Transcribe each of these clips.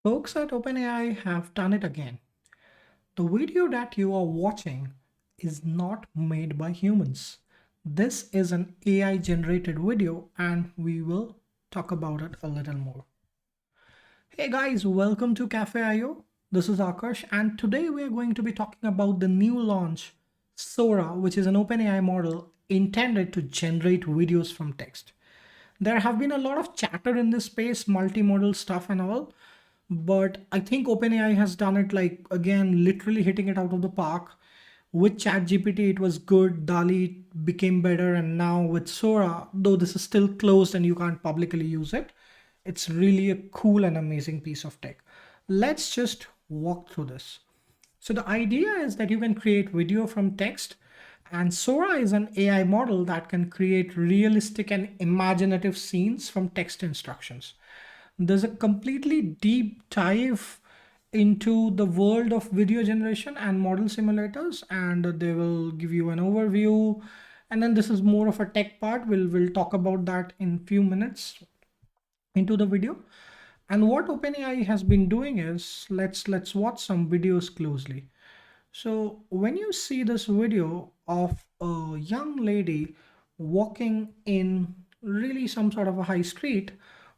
Folks at OpenAI have done it again. The video that you are watching is not made by humans. This is an AI generated video and we will talk about it a little more. Hey guys, welcome to Cafe IO. This is Akash and today we are going to be talking about the new launch SORA, which is an OpenAI model intended to generate videos from text. There have been a lot of chatter in this space, multimodal stuff and all, but I think OpenAI has done it like again, literally hitting it out of the park. With ChatGPT, it was good. DALI became better, and now with Sora, though this is still closed and you can't publicly use it, it's really a cool and amazing piece of tech. Let's just walk through this. So the idea is that you can create video from text, and Sora is an AI model that can create realistic and imaginative scenes from text instructions. There's a completely deep dive into the world of video generation and model simulators, and they will give you an overview. And then this is more of a tech part. We'll talk about that in few minutes into the video. And what OpenAI has been doing is let's watch some videos closely. So when you see this video of a young lady walking in really some sort of a high street,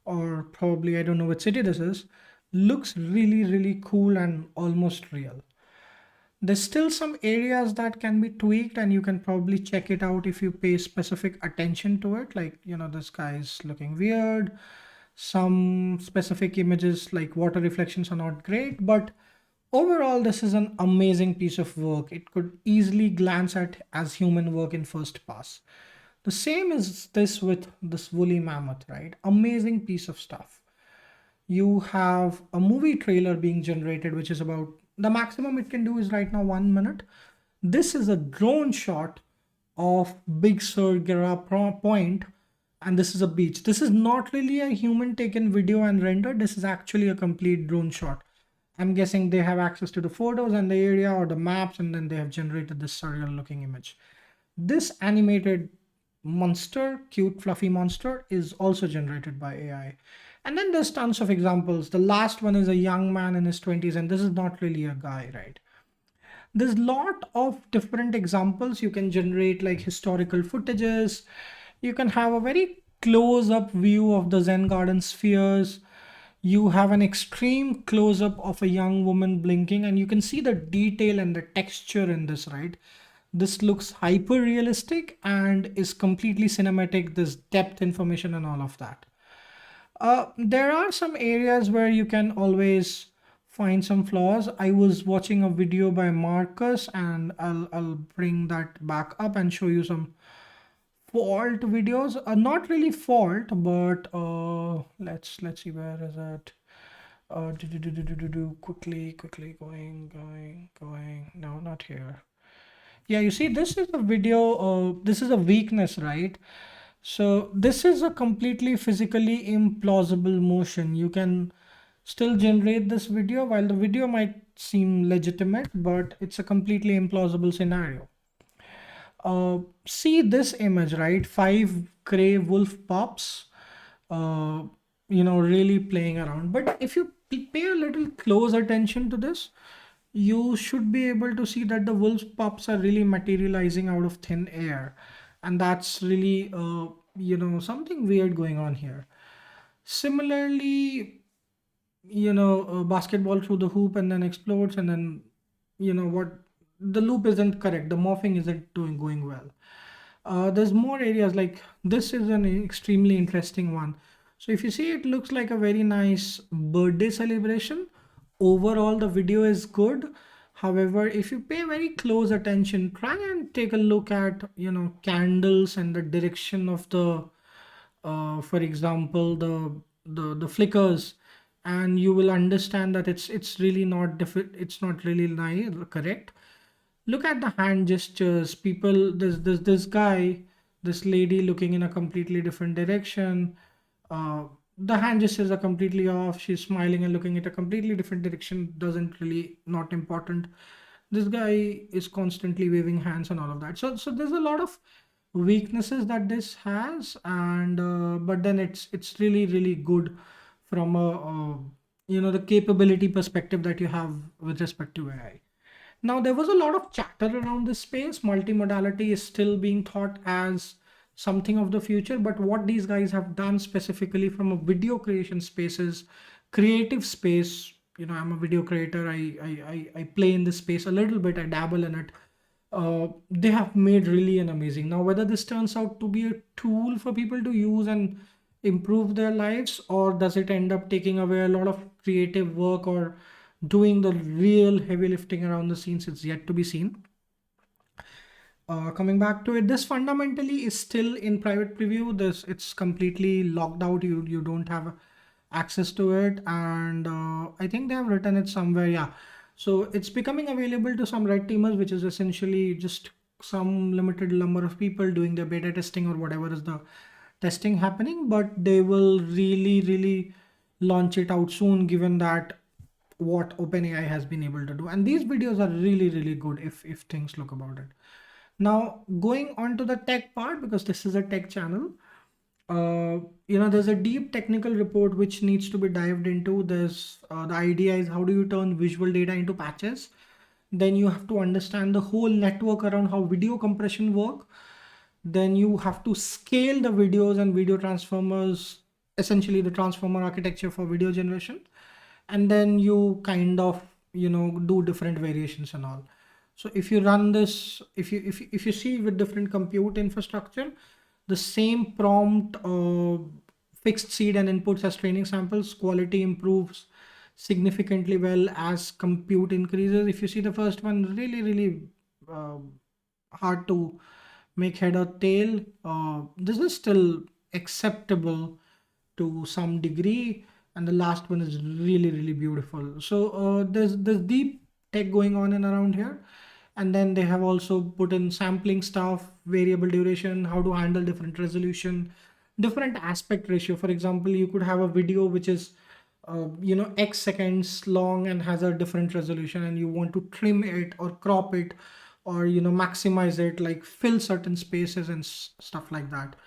or probably I don't know what city this is, looks really cool and almost real. There's still some areas that can be tweaked and you can probably check it out if you pay specific attention to it. Like, this guy is looking weird. Some specific images like water reflections are not great, but overall, this is an amazing piece of work. It could easily glance at as human work in first pass. The same is this with this woolly mammoth, right? Amazing piece of stuff. You have a movie trailer being generated, which is about the maximum it can do is right now 1 minute. This is a drone shot of Big Sur Point, and this is a beach. This is not really a human taken video and rendered. This is actually a complete drone shot. I'm guessing they have access to the photos and the area or the maps, and then they have generated this surreal looking image. This animated monster, cute fluffy monster, is also generated by AI. And then there's tons of examples. The last one is a young man in his 20s, and this is not really a guy, right? There's lot of different examples. You can generate like historical footages. You can have a very close up view of the Zen garden spheres. You have an extreme close up of a young woman blinking, and you can see the detail and the texture in this, right? This looks hyper realistic and is completely cinematic. This depth information and all of that. There are some areas where you can always find some flaws. I was watching a video by Marcus, and I'll bring that back up and show you some fault videos. Not really fault, but let's see, where is it? Quickly going. No, not here. Yeah, you see, this is a video. This is a weakness, right? So this is a completely physically implausible motion. You can still generate this video while the video might seem legitimate, but it's a completely implausible scenario. See this image, right? Five gray wolf pups, uh, really playing around. But if you pay a little close attention to this, you should be able to see that the wolf pups are really materializing out of thin air. And that's really, something weird going on here. Similarly, basketball through the hoop and then explodes, and then what, the loop isn't correct, the morphing isn't doing going well. There's more areas like this is an extremely interesting one. So if you see, it looks like a very nice birthday celebration. Overall the video is good. However, if you pay very close attention, try and take a look at candles and the direction of the for example, the flickers, and you will understand that it's really not it's not really nice, correct. Look at the hand gestures. People, there's this guy, this lady looking in a completely different direction. uh, the hand gestures are completely off. She's smiling and looking at a completely different direction. Doesn't really, not important. This guy is constantly waving hands and all of that. So there's a lot of weaknesses that this has, and but then it's really good from a the capability perspective that you have with respect to AI. Now, there was a lot of chatter around this space. Multimodality is still being thought as something of the future, but what these guys have done specifically from a video creation space is creative space. I'm a video creator. I play in this space a little bit. I dabble in it. They have made really an amazing. Now, whether this turns out to be a tool for people to use and improve their lives, or does it end up taking away a lot of creative work or doing the real heavy lifting around the scenes, it's yet to be seen. Coming back to it, this fundamentally is still in private preview. It's completely locked out. You don't have access to it, and I think they have written it somewhere. Yeah, so it's becoming available to some red teamers, which is essentially just some limited number of people doing their beta testing or whatever is the testing happening. But they will really launch it out soon, given that what OpenAI has been able to do. And these videos are really good if things look about it. Now, going on to the tech part, because this is a tech channel, there's a deep technical report which needs to be dived into. The idea is, how do you turn visual data into patches? Then you have to understand the whole network around how video compression work. Then you have to scale the videos and video transformers, essentially the transformer architecture for video generation. And then you kind of, do different variations and all. So if you run this, if you see with different compute infrastructure, the same prompt, fixed seed and inputs as training samples, quality improves significantly well as compute increases. If you see the first one, really hard to make head or tail. This is still acceptable to some degree, and the last one is really beautiful. So there's deep tech going on and around here. And then they have also put in sampling stuff, variable duration, how to handle different resolution, different aspect ratio. For example, you could have a video which is X seconds long and has a different resolution, and you want to trim it or crop it, or maximize it, like fill certain spaces and stuff like that.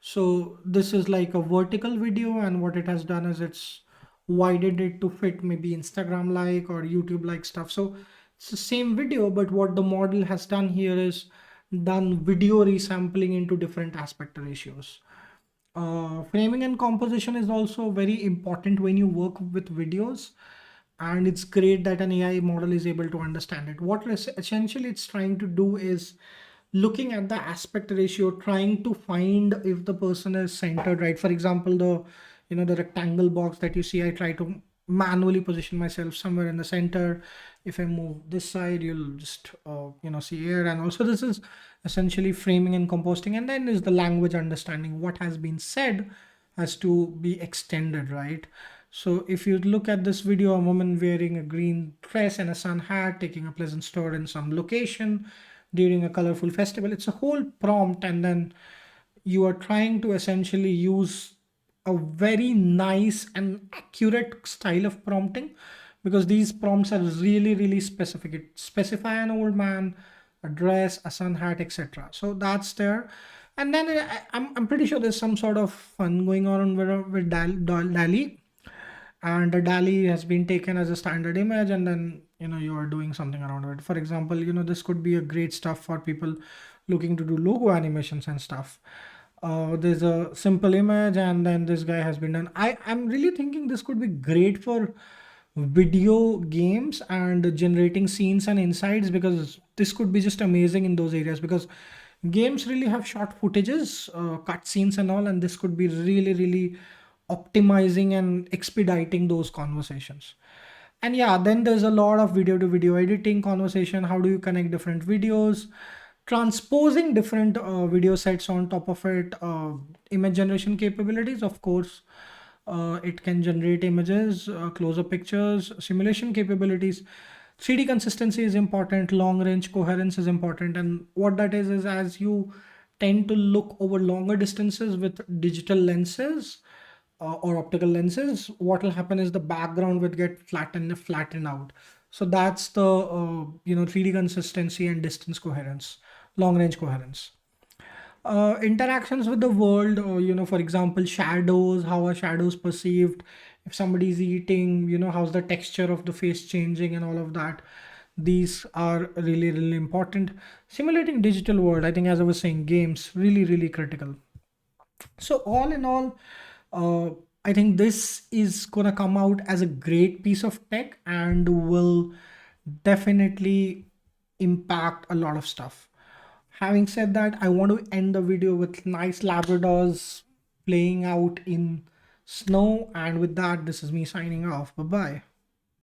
So this is like a vertical video, and what it has done is it's widened it to fit maybe Instagram like or YouTube like stuff. So it's the same video, but what the model has done here is done video resampling into different aspect ratios. Framing and composition is also very important when you work with videos, and it's great that an AI model is able to understand it. What essentially it's trying to do is looking at the aspect ratio, trying to find if the person is centered right. For example, the rectangle box that you see, I try to manually position myself somewhere in the center. If I move this side, you'll just see here. And also this is essentially framing and composting. And then is the language understanding. What has been said has to be extended, right? So if you look at this video, a woman wearing a green dress and a sun hat taking a pleasant stroll in some location during a colorful festival. It's a whole prompt, and then you are trying to essentially use a very nice and accurate style of prompting, because these prompts are really specific. It specify an old man, a dress, a sun hat, etc. So that's there. And then I'm pretty sure there's some sort of fun going on with DALL-E, and the DALL-E has been taken as a standard image, and then you are doing something around it. For example, this could be a great stuff for people looking to do logo animations and stuff. There's a simple image, and then this guy has been done. I'm really thinking this could be great for video games and generating scenes and insights, because this could be just amazing in those areas, because games really have short footages, cut scenes and all, and this could be really optimizing and expediting those conversations. And yeah, then there's a lot of video to video editing conversation. How do you connect different videos, transposing different video sets on top of it, image generation capabilities, of course. It can generate images, close-up pictures, simulation capabilities. 3D consistency is important, long range coherence is important. And what that is as you tend to look over longer distances with digital lenses, or optical lenses, what will happen is the background would get flattened out. So that's the 3D consistency and distance coherence, long range coherence. Interactions with the world, for example, shadows, how are shadows perceived, if somebody's eating, how's the texture of the face changing and all of that. These are really, really important. Simulating digital world, I think, as I was saying, games, really, really critical. So all in all, uh, I think this is gonna come out as a great piece of tech and will definitely impact a lot of stuff. Having said that, I want to end the video with nice Labradors playing out in snow. And with that, this is me signing off. Bye bye.